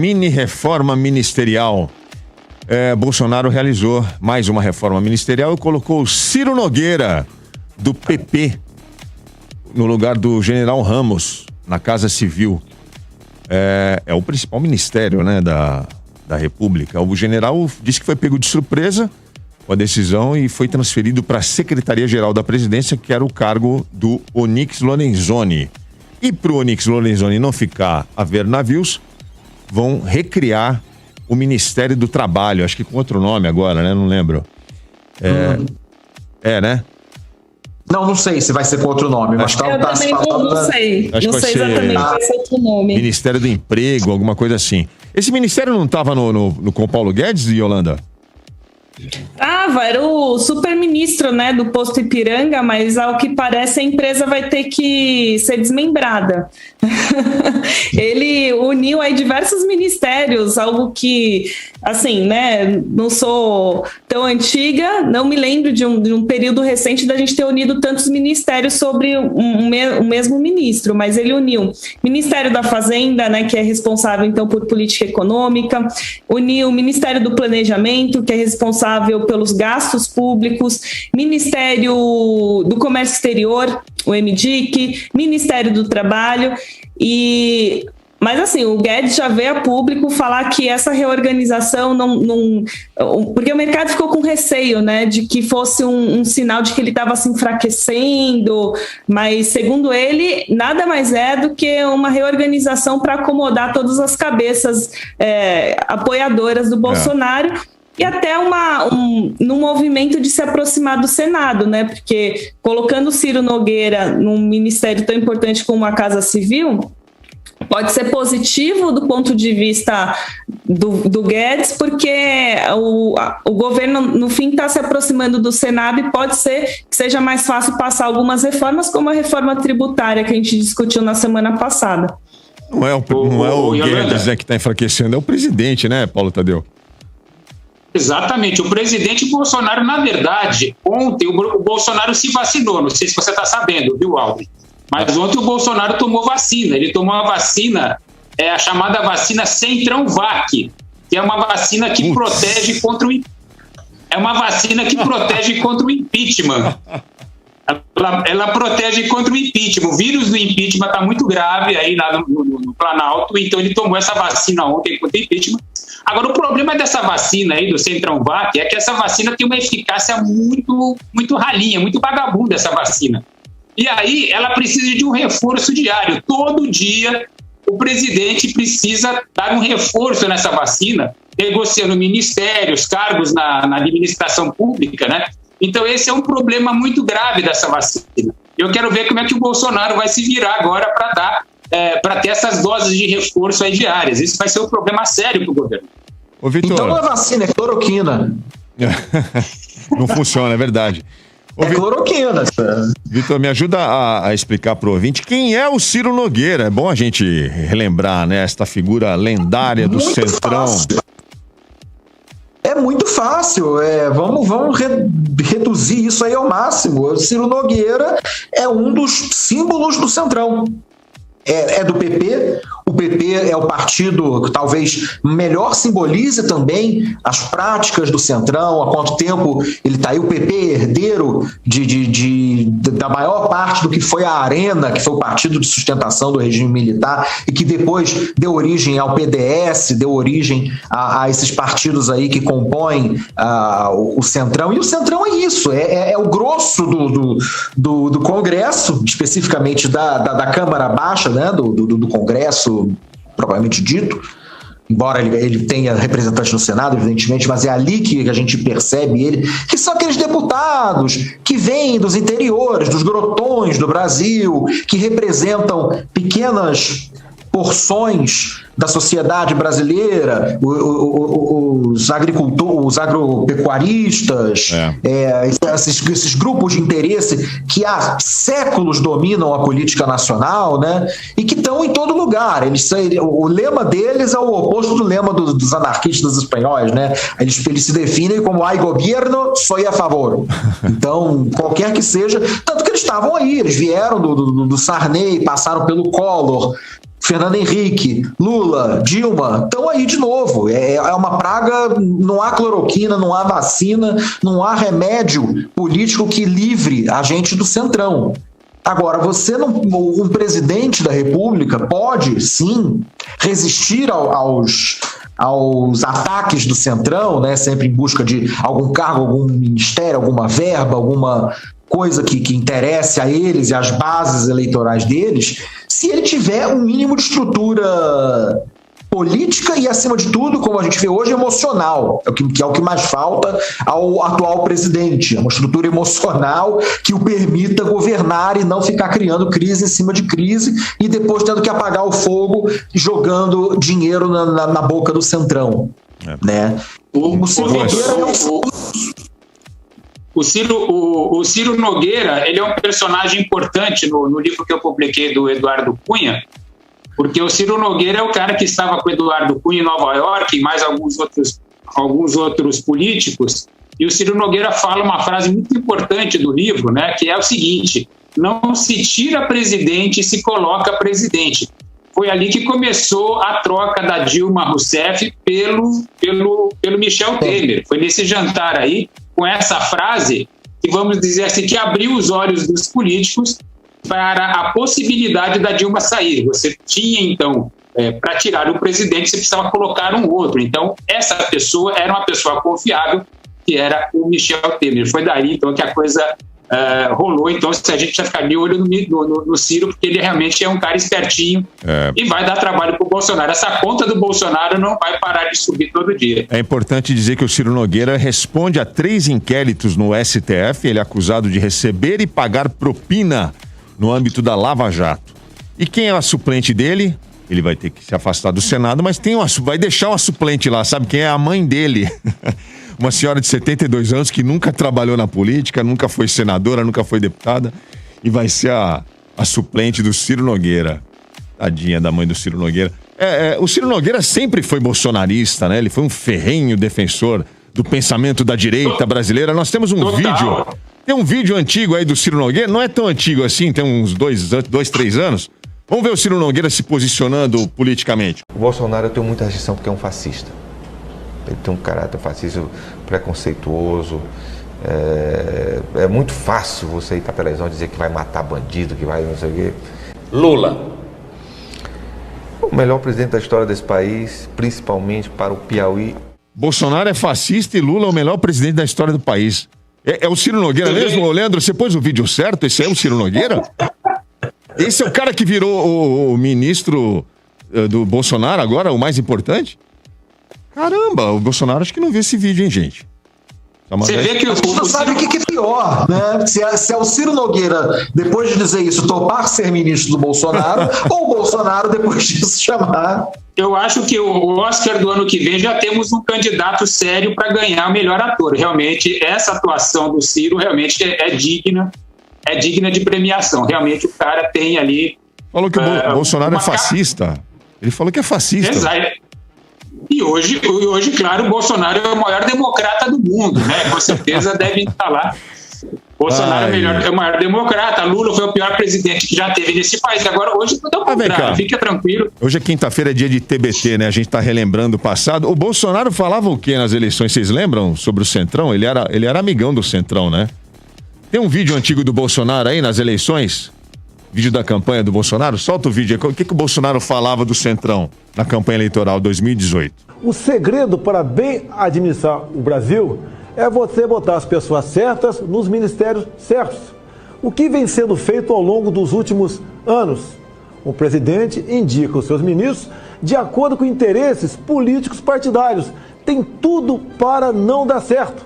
mini reforma ministerial. Bolsonaro realizou mais uma reforma ministerial e colocou Ciro Nogueira, do PP, no lugar do general Ramos, na Casa Civil. É o principal ministério, né, da República. O general disse que foi pego de surpresa com a decisão e foi transferido para a Secretaria-Geral da Presidência, que era o cargo do Onyx Lorenzoni. E para o Onyx Lorenzoni não ficar a ver navios, vão recriar o Ministério do Trabalho, acho que com outro nome agora, né? Não lembro. Né? Não sei se vai ser com outro nome, mas eu também não sei. Acho não sei exatamente se vai ser outro nome. Ministério do Emprego, alguma coisa assim. Esse ministério não estava com o Paulo Guedes, Yolanda? Era o super-ministro, né, do posto Ipiranga, mas ao que parece a empresa vai ter que ser desmembrada. Ele uniu aí diversos ministérios, algo que, assim, né, não sou tão antiga, não me lembro de um período recente da gente ter unido tantos ministérios sobre o mesmo ministro, mas ele uniu Ministério da Fazenda, né, que é responsável então por política econômica, uniu o Ministério do Planejamento, que é responsável pelos gastos públicos, Ministério do Comércio Exterior, o MDIC, Ministério do Trabalho Mas assim, o Guedes já veio a público falar que essa reorganização porque o mercado ficou com receio, né, de que fosse um sinal de que ele estava se enfraquecendo, mas segundo ele, nada mais é do que uma reorganização para acomodar todas as cabeças apoiadoras do Bolsonaro. E até num movimento de se aproximar do Senado, né? Porque colocando o Ciro Nogueira num ministério tão importante como a Casa Civil, pode ser positivo do ponto de vista do Guedes, porque o governo, no fim, está se aproximando do Senado e pode ser que seja mais fácil passar algumas reformas, como a reforma tributária que a gente discutiu na semana passada. Não é o Guedes, né, que está enfraquecendo, é o presidente, né, Paulo Tadeu? Exatamente, o presidente Bolsonaro, na verdade, ontem o Bolsonaro se vacinou, não sei se você está sabendo, viu, Alves? Mas ontem o Bolsonaro tomou vacina, ele tomou uma vacina, a chamada vacina Centrão-Vac, que é uma vacina que protege contra o impeachment. Ela protege contra o impeachment. O vírus do impeachment está muito grave aí lá no Planalto, então ele tomou essa vacina ontem contra o impeachment. Agora, o problema dessa vacina aí do Centrão-Vac é que essa vacina tem uma eficácia muito, muito ralinha, muito vagabunda essa vacina. E aí ela precisa de um reforço diário. Todo dia o presidente precisa dar um reforço nessa vacina, negociando ministérios, cargos na administração pública, né? Então esse é um problema muito grave dessa vacina. Eu quero ver como é que o Bolsonaro vai se virar agora para ter essas doses de reforço aí diárias. Isso vai ser um problema sério para o governo. Ô, Vitor... Então não é vacina, é cloroquina. Não funciona, é verdade. Cloroquina. Vitor, me ajuda a explicar para o ouvinte quem é o Ciro Nogueira. É bom a gente relembrar, né, esta figura lendária do Centrão. Fácil. É muito fácil. Vamos reduzir isso aí ao máximo. O Ciro Nogueira é um dos símbolos do Centrão. É do PP. O PP é o partido que talvez melhor simbolize também as práticas do Centrão, há quanto tempo ele está aí. O PP herdeiro da maior parte do que foi a Arena, que foi o partido de sustentação do regime militar e que depois deu origem ao PDS, deu origem a esses partidos aí que compõem o Centrão. E o Centrão é isso, é o grosso do Congresso, especificamente da Câmara Baixa, né, do Congresso propriamente dito, embora ele tenha representante no Senado, evidentemente, mas é ali que a gente percebe ele, que são aqueles deputados que vêm dos interiores, dos grotões do Brasil, que representam pequenas porções da sociedade brasileira, os agricultores, os agropecuaristas, esses grupos de interesse que há séculos dominam a política nacional, né? E que estão em todo lugar. O lema deles é o oposto do lema dos anarquistas espanhóis, né? Eles se definem como "hay gobierno, soy a favor". Então, qualquer que seja, tanto que eles estavam aí, eles vieram do Sarney, passaram pelo Collor, Fernando Henrique, Lula, Dilma, estão aí de novo. É uma praga, não há cloroquina, não há vacina, não há remédio político que livre a gente do centrão. Agora, um presidente da República pode, sim, resistir aos ataques do centrão, né, sempre em busca de algum cargo, algum ministério, alguma verba, alguma coisa que interesse a eles e às bases eleitorais deles, se ele tiver um mínimo de estrutura política e, acima de tudo, como a gente vê hoje, emocional, que é o que mais falta ao atual presidente, uma estrutura emocional que o permita governar e não ficar criando crise em cima de crise e depois tendo que apagar o fogo jogando dinheiro na boca do centrão. Né? O Ciro Nogueira, ele é um personagem importante no livro que eu publiquei do Eduardo Cunha, porque o Ciro Nogueira é o cara que estava com o Eduardo Cunha em Nova York e mais alguns outros políticos, e o Ciro Nogueira fala uma frase muito importante do livro, né, que é o seguinte: não se tira presidente e se coloca presidente. Foi ali que começou a troca da Dilma Rousseff pelo Michel Temer. Foi nesse jantar aí, com essa frase, que vamos dizer assim, que abriu os olhos dos políticos para a possibilidade da Dilma sair. Você tinha, então, para tirar o presidente, você precisava colocar um outro. Então, essa pessoa era uma pessoa confiável, que era o Michel Temer. Foi daí, então, que a coisa rolou. Então, se a gente já ficar de olho no Ciro, porque ele realmente é um cara espertinho e vai dar trabalho para o Bolsonaro. Essa conta do Bolsonaro não vai parar de subir todo dia. É importante dizer que o Ciro Nogueira responde a 3 inquéritos no STF. Ele é acusado de receber e pagar propina no âmbito da Lava Jato. E quem é a suplente dele? Ele vai ter que se afastar do Senado, mas vai deixar uma suplente lá. Sabe quem é? A mãe dele. Uma senhora de 72 anos que nunca trabalhou na política, nunca foi senadora, nunca foi deputada, e vai ser a suplente do Ciro Nogueira. Tadinha da mãe do Ciro Nogueira. O Ciro Nogueira sempre foi bolsonarista, né? Ele foi um ferrenho defensor do pensamento da direita brasileira. Nós temos um vídeo... Tem um vídeo antigo aí do Ciro Nogueira, não é tão antigo assim, tem uns 3 anos. Vamos ver o Ciro Nogueira se posicionando politicamente. O Bolsonaro, eu tenho muita rejeição porque é um fascista. Ele tem um caráter fascista, preconceituoso. É muito fácil você ir para a televisão e dizer que vai matar bandido, que vai não sei o quê. Lula. O melhor presidente da história desse país, principalmente para o Piauí. Bolsonaro é fascista e Lula é o melhor presidente da história do país. É o Ciro Nogueira mesmo, Leandro? Você pôs o vídeo certo? Esse é o Ciro Nogueira? Esse é o cara que virou o ministro do Bolsonaro agora, o mais importante? Caramba, o Bolsonaro acho que não viu esse vídeo, hein, gente? Você vê que você não sabe o que é pior, né? Se é o Ciro Nogueira, depois de dizer isso, topar ser ministro do Bolsonaro, ou o Bolsonaro, depois disso, chamar... Eu acho que o Oscar do ano que vem já temos um candidato sério para ganhar o melhor ator. Realmente, essa atuação do Ciro realmente é digna de premiação. Realmente, o cara tem ali... Falou que o Bolsonaro é fascista. Ele falou que é fascista. Exato. E hoje, claro, o Bolsonaro é o maior democrata do mundo, né? Com certeza deve estar lá. Bolsonaro é o maior democrata. Lula foi o pior presidente que já teve nesse país. Agora, hoje, tudo é o contrário. Fica tranquilo. Hoje é quinta-feira, é dia de TBT, né? A gente tá relembrando o passado. O Bolsonaro falava o quê nas eleições? Vocês lembram sobre o Centrão? Ele era amigão do Centrão, né? Tem um vídeo antigo do Bolsonaro aí nas eleições? Vídeo da campanha do Bolsonaro? Solta o vídeo aí. O que o Bolsonaro falava do Centrão na campanha eleitoral 2018? O segredo para bem administrar o Brasil é você botar as pessoas certas nos ministérios certos. O que vem sendo feito ao longo dos últimos anos? O presidente indica os seus ministros de acordo com interesses políticos partidários. Tem tudo para não dar certo.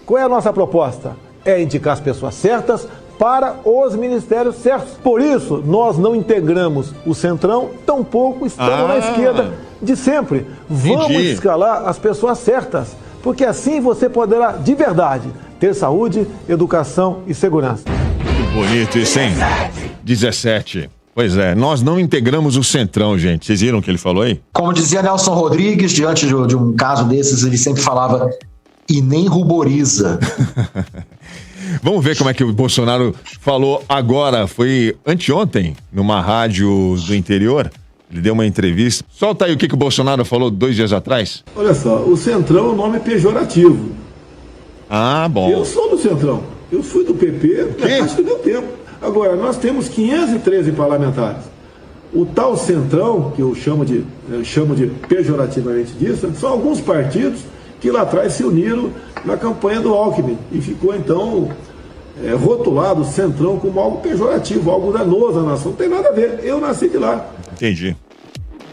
Qual é a nossa proposta? É indicar as pessoas certas para os ministérios certos. Por isso, nós não integramos o Centrão, tampouco estamos na esquerda de sempre. Vamos escalar as pessoas certas, porque assim você poderá, de verdade, ter saúde, educação e segurança. Que bonito isso, hein? 17. Pois é, nós não integramos o Centrão, gente. Vocês viram o que ele falou aí? Como dizia Nelson Rodrigues, diante de um caso desses, ele sempre falava, e nem ruboriza. Vamos ver como é que o Bolsonaro falou agora. Foi anteontem, numa rádio do interior. Ele deu uma entrevista. Solta aí o que o Bolsonaro falou 2 dias atrás. Olha só, o Centrão é um nome pejorativo. Ah, bom. Eu sou do Centrão. Eu fui do PP, acho que deu tempo. Agora, nós temos 513 parlamentares. O tal Centrão, que eu chamo de pejorativamente disso, são alguns partidos que lá atrás se uniram na campanha do Alckmin. E ficou, então, rotulado o Centrão como algo pejorativo, algo danoso à nação. Não tem nada a ver. Eu nasci de lá. Entendi.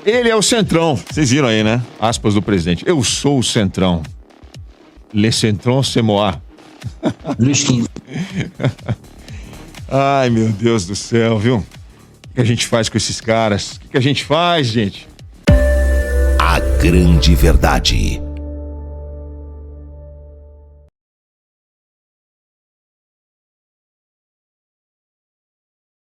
Ele é o Centrão. Vocês viram aí, né? Aspas do presidente. Eu sou o Centrão. Le Centrão, c'est moi. Luiz XV. Ai, meu Deus do céu, viu? O que a gente faz com esses caras? O que a gente faz, gente? A grande verdade.